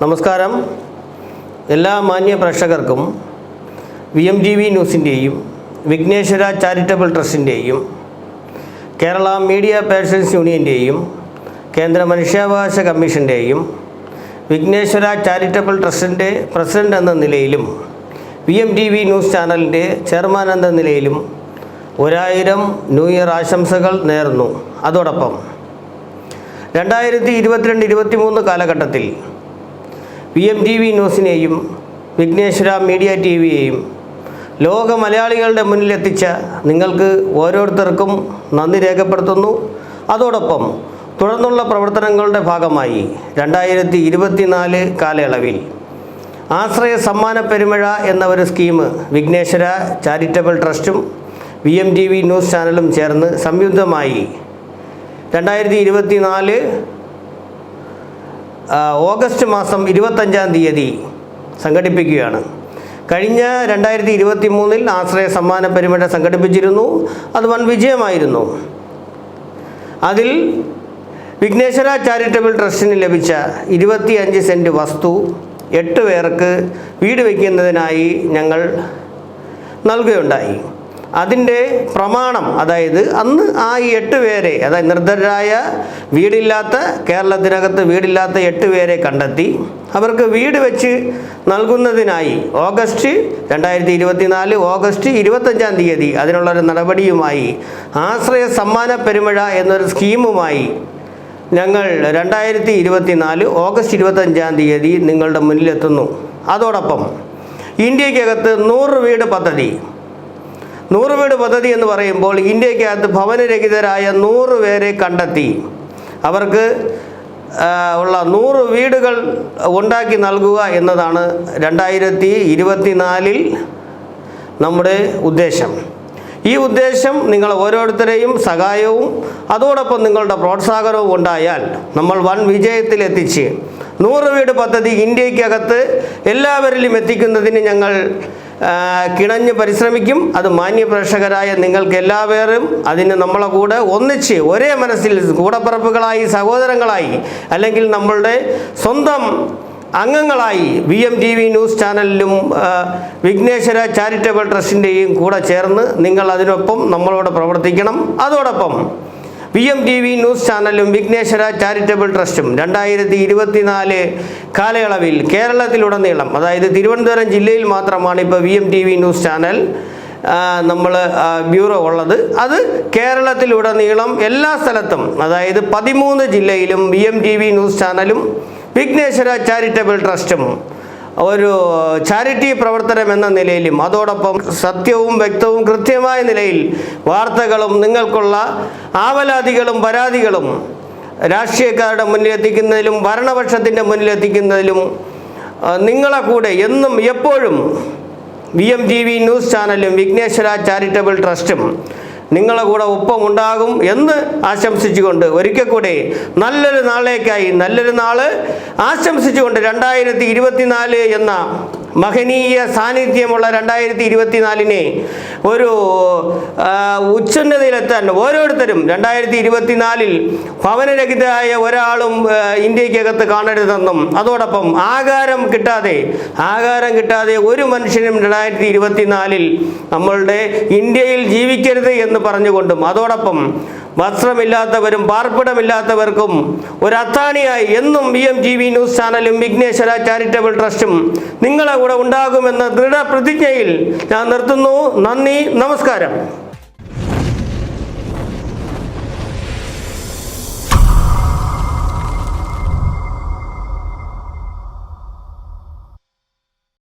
നമസ്കാരം. എല്ലാ മാന്യ പ്രേക്ഷകർക്കും VMTV ന്യൂസിൻ്റെയും വിഘ്നേശ്വര ചാരിറ്റബിൾ ട്രസ്റ്റിൻ്റെയും കേരള മീഡിയ പേഴ്സൺസ് യൂണിയൻ്റെയും കേന്ദ്ര മനുഷ്യാവകാശ കമ്മീഷൻ്റെയും വിഘ്നേശ്വര ചാരിറ്റബിൾ ട്രസ്റ്റിൻ്റെ പ്രസിഡന്റ് എന്ന നിലയിലും VMTV ന്യൂസ് ചാനലിൻ്റെ ചെയർമാൻ എന്ന നിലയിലും 1000 ന്യൂ ഇയർ ആശംസകൾ നേർന്നു. അതോടൊപ്പം 2022-23 കാലഘട്ടത്തിൽ VMTV ന്യൂസിനെയും വിഘ്നേശ്വര മീഡിയ TVയെയും ലോക മലയാളികളുടെ മുന്നിലെത്തിച്ച നിങ്ങൾക്ക് ഓരോരുത്തർക്കും നന്ദി രേഖപ്പെടുത്തുന്നു. അതോടൊപ്പം തുടർന്നുള്ള പ്രവർത്തനങ്ങളുടെ ഭാഗമായി 2024 കാലയളവിൽ ആശ്രയ സമ്മാന പെരുമഴ എന്ന ഒരു സ്കീം വിഘ്നേശ്വര ചാരിറ്റബിൾ ട്രസ്റ്റും VMTV ന്യൂസ് ചാനലും ചേർന്ന് സംയുക്തമായി 2024 ഓഗസ്റ്റ് മാസം 25-ാം തീയതി സംഘടിപ്പിക്കുകയാണ്. കഴിഞ്ഞ 2023 ആശ്രയ സമ്മാന പെരുമഴ സംഘടിപ്പിച്ചിരുന്നു. അത് വൻ വിജയമായിരുന്നു. അതിൽ വിഘ്നേശ്വര ചാരിറ്റബിൾ ട്രസ്റ്റിന് ലഭിച്ച 25 സെൻറ്റ് വസ്തു 8 പേർക്ക് വീട് വയ്ക്കുന്നതിനായി ഞങ്ങൾ നൽകുകയുണ്ടായി. അതിൻ്റെ പ്രമാണം, അതായത് അന്ന് ആ 8 പേരെ, അതായത് നിർദ്ധരായ വീടില്ലാത്ത, കേരളത്തിനകത്ത് വീടില്ലാത്ത 8 പേരെ കണ്ടെത്തി അവർക്ക് വീട് വെച്ച് നൽകുന്നതിനായി ഓഗസ്റ്റ് 2024 ഓഗസ്റ്റ് 25-ാം തീയതി അതിനുള്ളൊരു നടപടിയുമായി ആശ്രയ സമ്മാന പെരുമഴ എന്നൊരു സ്കീമുമായി ഞങ്ങൾ 2024 ഓഗസ്റ്റ് 25-ാം തീയതി നിങ്ങളുടെ മുന്നിലെത്തുന്നു. അതോടൊപ്പം ഇന്ത്യക്കകത്ത് 100 വീട് പദ്ധതി എന്ന് പറയുമ്പോൾ ഇന്ത്യക്കകത്ത് ഭവനരഹിതരായ 100 പേരെ കണ്ടെത്തി അവർക്ക് ഉള്ള 100 വീടുകൾ ഉണ്ടാക്കി നൽകുക എന്നതാണ് 2024 നമ്മുടെ ഉദ്ദേശം. ഈ ഉദ്ദേശം നിങ്ങൾ ഓരോരുത്തരെയും സഹായവും അതോടൊപ്പം നിങ്ങളുടെ പ്രോത്സാഹനവും ഉണ്ടായാൽ നമ്മൾ വൻ വിജയത്തിലെത്തിച്ച് 100 വീട് പദ്ധതി ഇന്ത്യക്കകത്ത് എല്ലാവരിലും എത്തിക്കുന്നതിന് ഞങ്ങൾ കിണഞ്ഞ് പരിശ്രമിക്കും. അത് മാന്യപ്രേക്ഷകരായ നിങ്ങൾക്ക് എല്ലാവരും അതിന് നമ്മളെ കൂടെ ഒന്നിച്ച് ഒരേ മനസ്സിൽ കൂടപ്പിറപ്പുകളായി, സഹോദരങ്ങളായി, അല്ലെങ്കിൽ നമ്മളുടെ സ്വന്തം അംഗങ്ങളായി VMTV ന്യൂസ് ചാനലിലും വിഘ്നേശ്വര ചാരിറ്റബിൾ ട്രസ്റ്റിൻ്റെയും കൂടെ ചേർന്ന് നിങ്ങൾ അതിനൊപ്പം നമ്മളോട് പ്രവർത്തിക്കണം. അതോടൊപ്പം VMTV ന്യൂസ് ചാനലും വിഘ്നേശ്വര ചാരിറ്റബിൾ ട്രസ്റ്റും 2024 കാലയളവിൽ കേരളത്തിലുടനീളം, അതായത് തിരുവനന്തപുരം ജില്ലയിൽ മാത്രമാണ് ഇപ്പോൾ VMTV ന്യൂസ് ചാനൽ നമ്മൾ ബ്യൂറോ ഉള്ളത്. അത് കേരളത്തിലുടനീളം എല്ലാ സ്ഥലത്തും, അതായത് 13 ജില്ലയിലും VMTV ന്യൂസ് ചാനലും വിഘ്നേശ്വര ചാരിറ്റബിൾ ട്രസ്റ്റും ഒരു ചാരിറ്റി പ്രവർത്തനം എന്ന നിലയിലും അതോടൊപ്പം സത്യവും വ്യക്തവും കൃത്യമായ നിലയിൽ വാർത്തകളും നിങ്ങൾക്കുള്ള ആവലാതികളും പരാതികളും രാഷ്ട്രീയക്കാരുടെ മുന്നിലെത്തിക്കുന്നതിലും ഭരണപക്ഷത്തിൻ്റെ മുന്നിലെത്തിക്കുന്നതിലും നിങ്ങളെ കൂടെ എന്നും എപ്പോഴും VMTV ന്യൂസ് ചാനലും വിഘ്നേശ്വര ചാരിറ്റബിൾ ട്രസ്റ്റും നിങ്ങളെ കൂടെ ഒപ്പമുണ്ടാകും എന്ന് ആശംസിച്ചുകൊണ്ട് ഒരിക്കൽ കൂടെ നല്ലൊരു നാളേക്കായി നല്ലൊരു നാള് ആശംസിച്ചുകൊണ്ട് 2024 എന്ന മഹനീയ സാന്നിധ്യമുള്ള 2024-നെ ഒരു ഉച്ചന്നതയിലെത്താൻ ഓരോരുത്തരും 2024-ൽ ഭവനരഹിതരായ ഒരാളും ഇന്ത്യക്കകത്ത് കാണരുതെന്നും അതോടൊപ്പം ആഹാരം കിട്ടാതെ ഒരു മനുഷ്യനും 2024-ൽ നമ്മളുടെ ഇന്ത്യയിൽ ജീവിക്കരുത് എന്ന് പറഞ്ഞുകൊണ്ടും അതോടൊപ്പം വസ്ത്രമില്ലാത്തവരും പാർപ്പിടമില്ലാത്തവർക്കും ഒരു അത്താണിയായി എന്നും VMTV ന്യൂസ് ചാനലും വിഘ്നേശ്വര ചാരിറ്റബിൾ ട്രസ്റ്റും നിങ്ങളെ കൂടെ ഉണ്ടാകുമെന്ന ദൃഢപ്രതിജ്ഞയിൽ ഞാൻ നിർത്തുന്നു. നന്ദി, നമസ്കാരം.